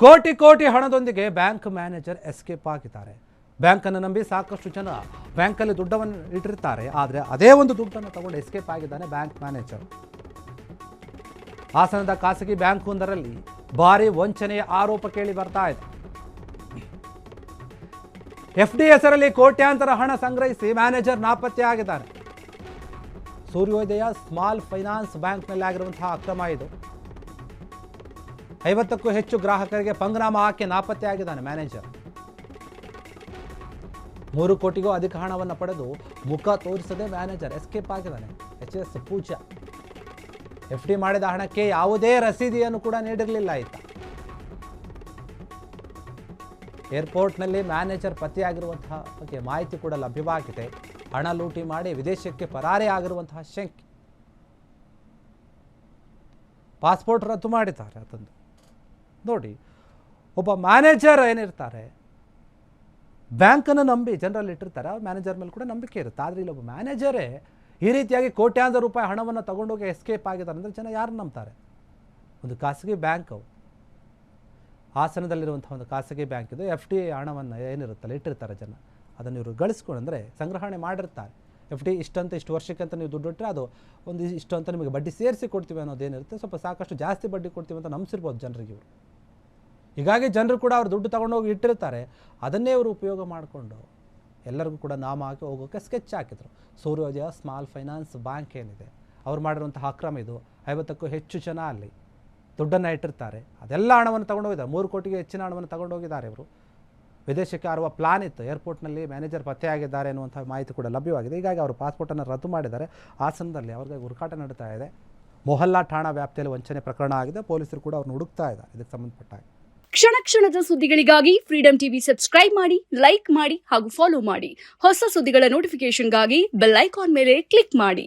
ಕೋಟಿ ಕೋಟಿ ಹಣದೊಂದಿಗೆ bank manager escape ಆಗಿದ್ದಾರೆ. ಬ್ಯಾಂಕನ್ನು ನಂಬಿ ಸಾಕಷ್ಟು ಜನ ಬ್ಯಾಂಕಲ್ಲಿ ದುಡ್ಡನ್ನು ಇಟ್ಟಿರ್ತಾರೆ. ಆದರೆ ಅದೇ ಒಂದು ದುಡ್ಡನ್ನು ತಗೊಂಡು ಎಸ್ಕೇಪ್ ಆಗಿದ್ದಾನೆ ಬ್ಯಾಂಕ್ ಮ್ಯಾನೇಜರ್. ಹಾಸನದ ಖಾಸಗಿ ಬ್ಯಾಂಕ್ ಒಂದರಲ್ಲಿ ಭಾರಿ ವಂಚನೆಯ ಆರೋಪ ಕೇಳಿ ಬರ್ತಾ ಇದೆ. ಎಫ್ಡಿ ಹೆಸರಲ್ಲಿ ಕೋಟ್ಯಾಂತರ ಹಣ ಸಂಗ್ರಹಿಸಿ ಮ್ಯಾನೇಜರ್ ನಾಪತ್ತೆ ಆಗಿದ್ದಾರೆ. ಸೂರ್ಯೋದಯ ಸ್ಮಾಲ್ ಫೈನಾನ್ಸ್ ಬ್ಯಾಂಕ್ನಲ್ಲಿ ಆಗಿರುವಂತಹ ಅಕ್ರಮ ಇದು. 50ಕ್ಕೂ ಹೆಚ್ಚು ಗ್ರಾಹಕರಿಗೆ ಪಂಗ್ರಾಮ ಹಾಕಿ ನಾಪತ್ತೆ ಆಗಿದ್ದಾನೆ ಮ್ಯಾನೇಜರ್. 3 ಕೋಟಿಗೂ ಅಧಿಕ ಹಣವನ್ನು ಪಡೆದು ಮುಖ ತೋರಿಸದೆ ಮ್ಯಾನೇಜರ್ ಎಸ್ಕೇಪ್ ಆಗಿದ್ದಾನೆ. HS ಪೂಜಾ ಎಫ್ಡಿ ಮಾಡಿದ ಹಣಕ್ಕೆ ಯಾವುದೇ ರಸೀದಿಯನ್ನು ಕೂಡ ನೀಡಿರಲಿಲ್ಲ ಈತ. ಏರ್ಪೋರ್ಟ್ನಲ್ಲಿ ಮ್ಯಾನೇಜರ್ ಪತ್ತೆಯಾಗಿರುವಂತಹ ಬಗ್ಗೆ ಮಾಹಿತಿ ಕೂಡ ಲಭ್ಯವಾಗಿದೆ. ಹಣ ಲೂಟಿ ಮಾಡಿ ವಿದೇಶಕ್ಕೆ ಪರಾರಿ ಆಗಿರುವಂತಹ ಶಂಕೆ. ಪಾಸ್ಪೋರ್ಟ್ ರದ್ದು ಮಾಡಿದ್ದಾರೆ ಅದೊಂದು ನೋಡಿ. ಒಬ್ಬ ಮ್ಯಾನೇಜರ್ ಏನಿರ್ತಾರೆ, ಬ್ಯಾಂಕನ್ನು ನಂಬಿ ಜನರಲ್ಲಿ ಇಟ್ಟಿರ್ತಾರೆ, ಅವ್ರ ಮ್ಯಾನೇಜರ್ ಮೇಲೆ ಕೂಡ ನಂಬಿಕೆ ಇರುತ್ತೆ. ಆದರೆ ಇಲ್ಲಿ ಒಬ್ಬ ಮ್ಯಾನೇಜರೇ ಈ ರೀತಿಯಾಗಿ ಕೋಟ್ಯಾಂತರ ರೂಪಾಯಿ ಹಣವನ್ನು ತಗೊಂಡೋಗಿ ಎಸ್ಕೇಪ್ ಆಗಿದ್ದಾರೆ ಅಂದರೆ ಜನ ಯಾರು ನಂಬ್ತಾರೆ? ಒಂದು ಖಾಸಗಿ ಬ್ಯಾಂಕ್, ಅವು ಹಾಸನದಲ್ಲಿರುವಂಥ ಒಂದು ಖಾಸಗಿ ಬ್ಯಾಂಕ್ ಇದು. FD ಹಣವನ್ನು ಏನಿರುತ್ತಲ್ಲ ಇಟ್ಟಿರ್ತಾರೆ ಜನ, ಅದನ್ನು ಇವರು ಗಳಿಸ್ಕೊಂಡ್ರೆ ಸಂಗ್ರಹಣೆ ಮಾಡಿರ್ತಾರೆ. FD ಇಷ್ಟು ವರ್ಷಕ್ಕಂತ ನೀವು ದುಡ್ಡು ಇಟ್ಟರೆ ಅದು ಒಂದು ಇಷ್ಟು ಅಂತ ನಿಮಗೆ ಬಡ್ಡಿ ಸೇರಿಸಿ ಕೊಡ್ತೀವಿ ಅನ್ನೋದೇನಿರುತ್ತೆ, ಸ್ವಲ್ಪ ಸಾಕಷ್ಟು ಜಾಸ್ತಿ ಬಡ್ಡಿ ಕೊಡ್ತೀವಿ ಅಂತ ನಂಬಿಸಿರ್ಬೋದು ಜನರಿಗೆ ಇವರು. ಹೀಗಾಗಿ ಜನರು ಕೂಡ ಅವ್ರು ದುಡ್ಡು ತಗೊಂಡೋಗಿ ಇಟ್ಟಿರ್ತಾರೆ. ಅದನ್ನೇ ಅವರು ಉಪಯೋಗ ಮಾಡಿಕೊಂಡು ಎಲ್ಲರಿಗೂ ಕೂಡ ನಾಮ ಹಾಕಿ ಹೋಗೋಕ್ಕೆ ಸ್ಕೆಚ್ ಹಾಕಿದ್ರು. ಸೂರ್ಯೋದಯ ಸ್ಮಾಲ್ ಫೈನಾನ್ಸ್ ಬ್ಯಾಂಕ್ ಏನಿದೆ, ಅವ್ರು ಮಾಡಿರುವಂತಹ ಅಕ್ರಮ ಇದು. 50ಕ್ಕೂ ಹೆಚ್ಚು ಜನ ಅಲ್ಲಿ ದುಡ್ಡನ್ನು ಇಟ್ಟಿರ್ತಾರೆ. ಅದೆಲ್ಲ ಹಣವನ್ನು ತಗೊಂಡೋಗಿದ್ದಾರೆ. 3 ಕೋಟಿಗೆ ಹೆಚ್ಚಿನ ಹಣವನ್ನು ತಗೊಂಡೋಗಿದ್ದಾರೆ ಇವರು. ವಿದೇಶಕ್ಕೆ ಹಾರುವ ಪ್ಲಾನ್ ಇತ್ತು. ಏರ್ಪೋರ್ಟ್ನಲ್ಲಿ ಮ್ಯಾನೇಜರ್ ಪತ್ತೆಯಾಗಿದ್ದಾರೆ ಅನ್ನುವಂಥ ಮಾಹಿತಿ ಕೂಡ ಲಭ್ಯವಾಗಿದೆ. ಹೀಗಾಗಿ ಅವರು ಪಾಸ್ಪೋರ್ಟನ್ನು ರದ್ದು ಮಾಡಿದ್ದಾರೆ. ಹಾಸನದಲ್ಲಿ ಅವ್ರಿಗೆ ಹುಡುಕಾಟ ನಡೀತಾ ಇದೆ. ಮೊಹಲ್ಲಾ ಠಾಣಾ ವ್ಯಾಪ್ತಿಯಲ್ಲಿ ವಂಚನೆ ಪ್ರಕರಣ ಆಗಿದೆ. ಪೊಲೀಸರು ಕೂಡ ಅವ್ರನ್ನ ಹುಡುಕ್ತಾ ಇದ್ದಾರೆ ಇದಕ್ಕೆ ಸಂಬಂಧಪಟ್ಟ ಹಾಗೆ. ಕ್ಷಣ ಕ್ಷಣದ ಸುದ್ದಿಗಳಿಗಾಗಿ ಫ್ರೀಡಂ ಟಿವಿ ಸಬ್ಸ್ಕ್ರೈಬ್ ಮಾಡಿ, ಲೈಕ್ ಮಾಡಿ ಹಾಗೂ ಫಾಲೋ ಮಾಡಿ. ಹೊಸ ಸುದ್ದಿಗಳ ನೋಟಿಫಿಕೇಶನ್ಗಾಗಿ ಬೆಲ್ ಐಕಾನ್ ಮೇಲೆ ಕ್ಲಿಕ್ ಮಾಡಿ.